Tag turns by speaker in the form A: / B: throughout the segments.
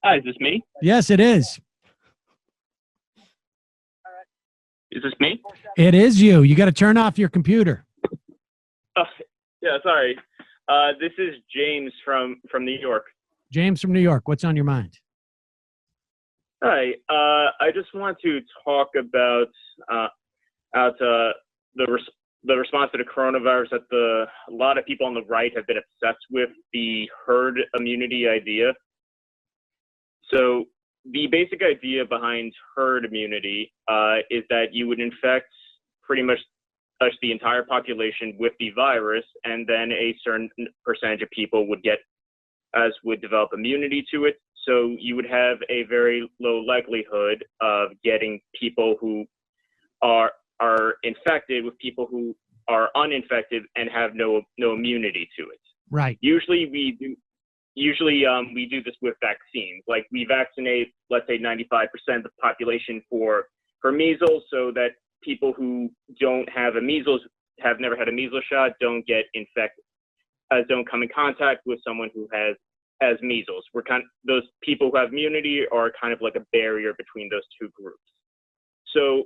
A: Hi, is this me?
B: Yes, it is.
A: Is this me?
B: It is you. You got to turn off your computer.
A: Oh, yeah, sorry. This is James from New York.
B: James from New York. What's on your mind?
A: Hi. I just want to talk about the response to the coronavirus that a lot of people on the right have been obsessed with, the herd immunity idea. So the basic idea behind herd immunity is that you would infect pretty much the entire population with the virus, and then a certain percentage of people would develop immunity to it. So you would have a very low likelihood of getting people who are infected with people who are uninfected and have no immunity to it.
B: Right.
A: Usually we do this with vaccines. Like, we vaccinate, let's say 95% of the population for measles, so that people who don't have never had a measles shot, don't get infected, don't come in contact with someone who has measles. Those people who have immunity are kind of like a barrier between those two groups. So,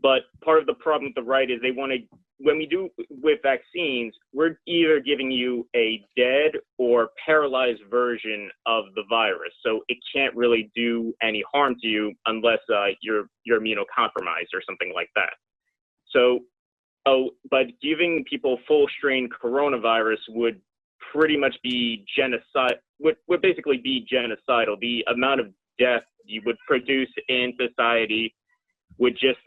A: but part of the problem with the right is when we do with vaccines, we're either giving you a dead or paralyzed version of the virus. So it can't really do any harm to you unless you're immunocompromised or something like that. So, but giving people full strain coronavirus would pretty much be genocide, would basically be genocidal. The amount of death you would produce in society would just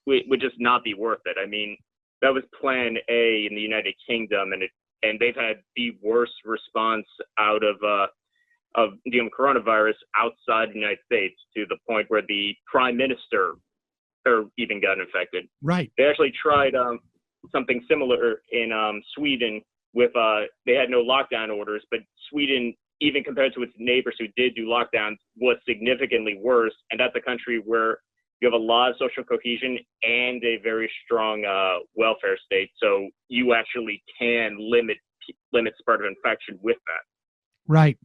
A: would just not be worth it. I mean, that was Plan A in the United Kingdom, and they've had the worst response out of dealing with coronavirus outside the United States, to the point where the prime minister even got infected.
B: Right.
A: They actually tried something similar in Sweden with they had no lockdown orders, but Sweden, even compared to its neighbors who did do lockdowns, was significantly worse. And that's a country where you have a lot of social cohesion and a very strong welfare state. So you actually can limit spread of infection with that.
B: Right.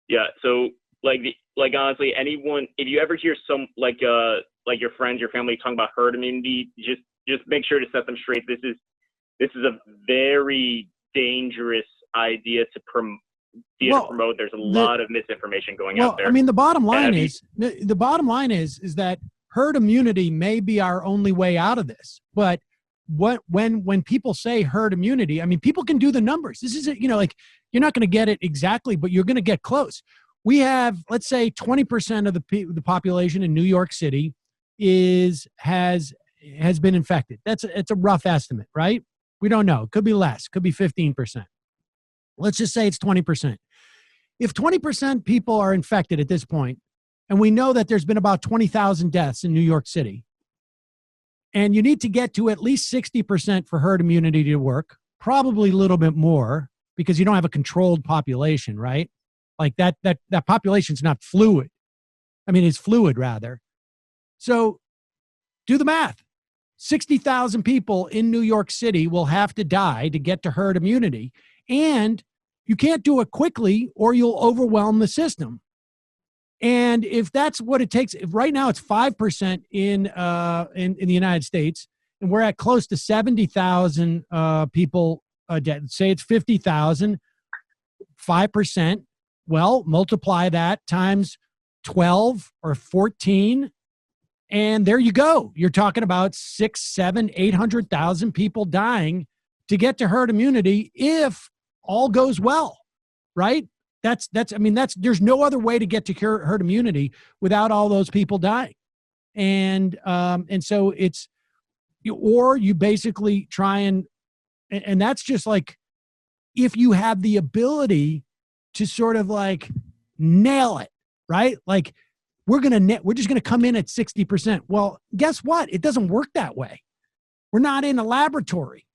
A: Yeah. So like honestly, anyone, if you ever hear some like your friends, your family talking about herd immunity, just make sure to set them straight. This is a very dangerous idea to promote. There's a lot of misinformation going out there.
B: I mean, the bottom line is that herd immunity may be our only way out of this. But when people say herd immunity, I mean, people can do the numbers. This is like, you're not going to get it exactly, but you're going to get close. We have, let's say, 20% of the population in New York City has been infected. It's a rough estimate, right? We don't know. It could be less. Could be 15%. Let's just say it's 20%. If 20% people are infected at this point, and we know that there's been about 20,000 deaths in New York City, and you need to get to at least 60% for herd immunity to work, probably a little bit more, because you don't have a controlled population, right? Like that population's not fluid. I mean, it's fluid rather. So do the math. 60,000 people in New York City will have to die to get to herd immunity. And you can't do it quickly or you'll overwhelm the system. And if that's what it takes, if right now it's 5% in the United States, and we're at close to 70,000 people dead, say it's 50,000, 5%, well, multiply that times 12 or 14, and there you go. You're talking about 6, 7, 800,000 people dying to get to herd immunity if all goes well, right? There's no other way to get to herd immunity without all those people dying. And so it's, or you basically try and that's just like, if you have the ability to sort of like nail it, right? Like we're just going to come in at 60%. Well, guess what? It doesn't work that way. We're not in a laboratory.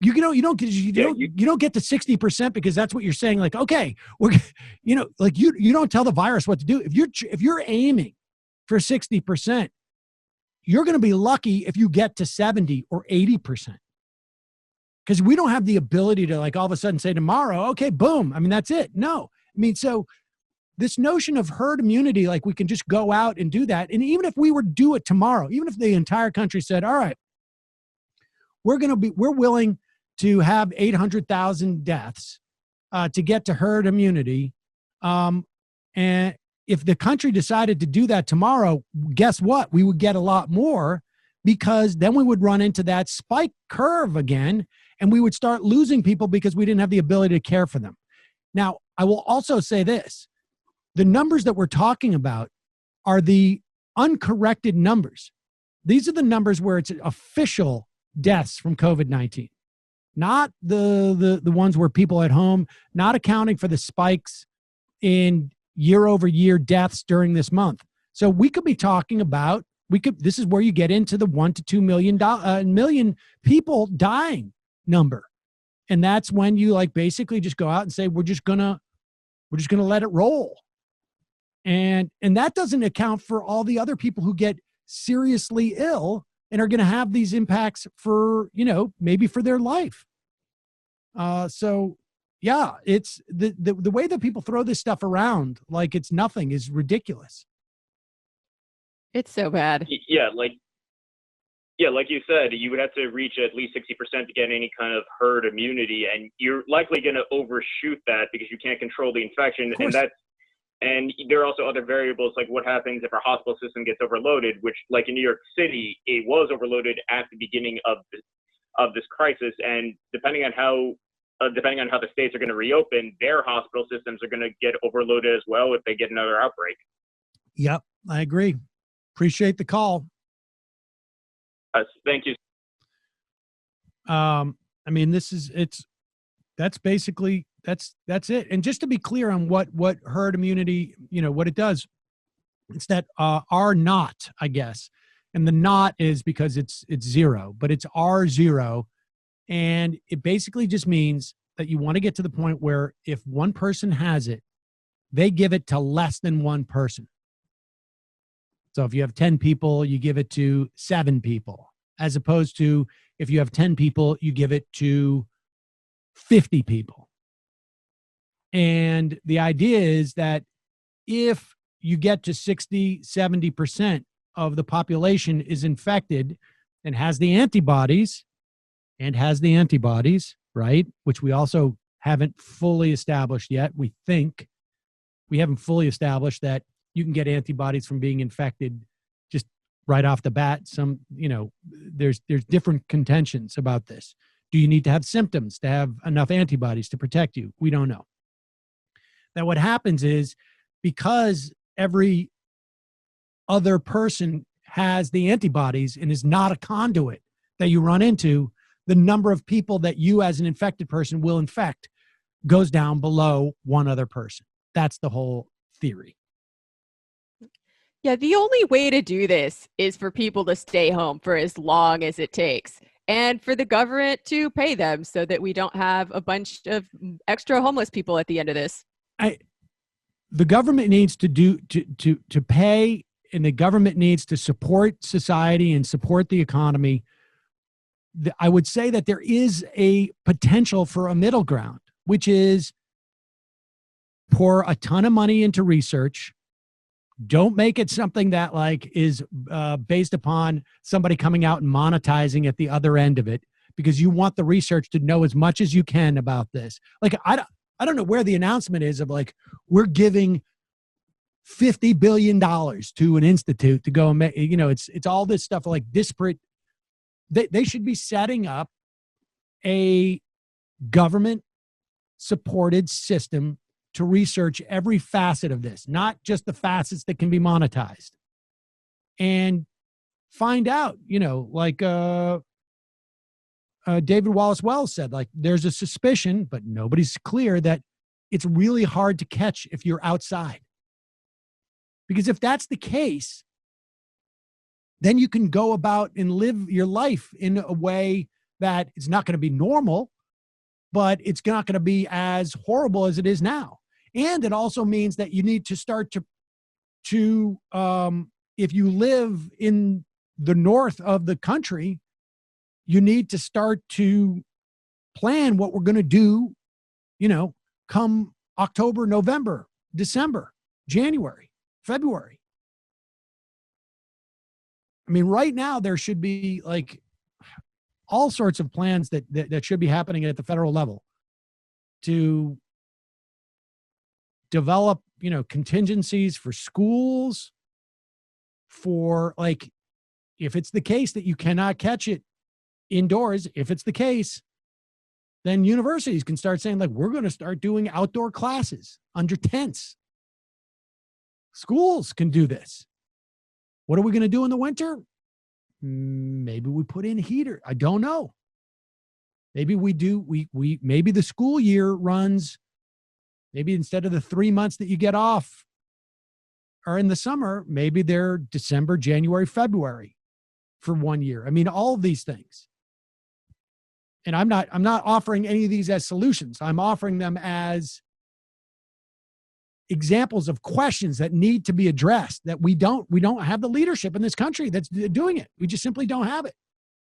B: You don't get to 60% because that's what you're saying. Like, okay, like you don't tell the virus what to do. If you're aiming for 60%, you're going to be lucky if you get to 70 or 80%. Because we don't have the ability to like all of a sudden say tomorrow, okay, boom. I mean, that's it. No. I mean, so this notion of herd immunity, like we can just go out and do that. And even if we were to do it tomorrow, even if the entire country said, all right, we're willing to have 800,000 deaths to get to herd immunity. And if the country decided to do that tomorrow, guess what? We would get a lot more, because then we would run into that spike curve again, and we would start losing people because we didn't have the ability to care for them. Now, I will also say this. The numbers that we're talking about are the uncorrected numbers. These are the numbers where it's official deaths from COVID-19, not the ones where people at home, not accounting for the spikes in year-over-year deaths during this month. So we could be talking about, this is where you get into the 1 to 2 million people dying number. And that's when you like basically just go out and say, we're just gonna let it roll. And that doesn't account for all the other people who get seriously ill and are going to have these impacts for, maybe for their life. So yeah, it's the way that people throw this stuff around like it's nothing is ridiculous.
C: It's so bad.
A: Yeah, like you said, you would have to reach at least 60% to get any kind of herd immunity, and you're likely going to overshoot that because you can't control the infection, and there are also other variables like what happens if our hospital system gets overloaded, which, like in New York City, it was overloaded at the beginning of this crisis, and depending on how the states are going to reopen, their hospital systems are going to get overloaded as well if they get another outbreak.
B: Yep, I agree. Appreciate the call.
A: Thank you.
B: I mean, that's basically, that's it. And just to be clear on what herd immunity, what it does, it's that R naught, I guess. And the naught is because it's zero, but it's R0. And it basically just means that you want to get to the point where if one person has it, they give it to less than one person. So if you have 10 people, you give it to 7 people, as opposed to if you have 10 people, you give it to 50 people. And the idea is that if you get to 60, 70% of the population is infected and has the antibodies, right? Which we also haven't fully established yet. We think we haven't fully established that you can get antibodies from being infected just right off the bat. There's different contentions about this. Do you need to have symptoms to have enough antibodies to protect you? We don't know. That what happens is because every other person has the antibodies and is not a conduit that you run into, the number of people that you as an infected person will infect goes down below one other person. That's the whole theory.
C: Yeah, the only way to do this is for people to stay home for as long as it takes, and for the government to pay them so that we don't have a bunch of extra homeless people at the end of this.
B: The government needs to pay, and the government needs to support society and support the economy. I would say that there is a potential for a middle ground, which is pour a ton of money into research. Don't make it something that like is based upon somebody coming out and monetizing at the other end of it, because you want the research to know as much as you can about this. Like, I don't know where the announcement is of like, we're giving $50 billion to an institute to go and make, it's all this stuff like disparate. They should be setting up a government supported system to research every facet of this, not just the facets that can be monetized, and find out, like David Wallace Wells said, like there's a suspicion, but nobody's clear, that it's really hard to catch if you're outside. Because if that's the case, then you can go about and live your life in a way that it's not going to be normal, but it's not going to be as horrible as it is now. And it also means that you need to start to if you live in the north of the country, you need to start to plan what we're going to do, come October, November, December, January, February. I mean, right now there should be like all sorts of plans that should be happening at the federal level to develop, contingencies for schools, for like, if it's the case that you cannot catch it indoors, if it's the case, then universities can start saying, like, we're going to start doing outdoor classes under tents. Schools can do this. What are we going to do in the winter? Maybe we put in heater. I don't know. Maybe we do. Maybe the school year runs, maybe instead of the 3 months that you get off or in the summer, maybe they're December, January, February for 1 year. I mean, all of these things. And I'm not offering any of these as solutions. I'm offering them as examples of questions that need to be addressed, that we don't have the leadership in this country that's doing it. We just simply don't have it.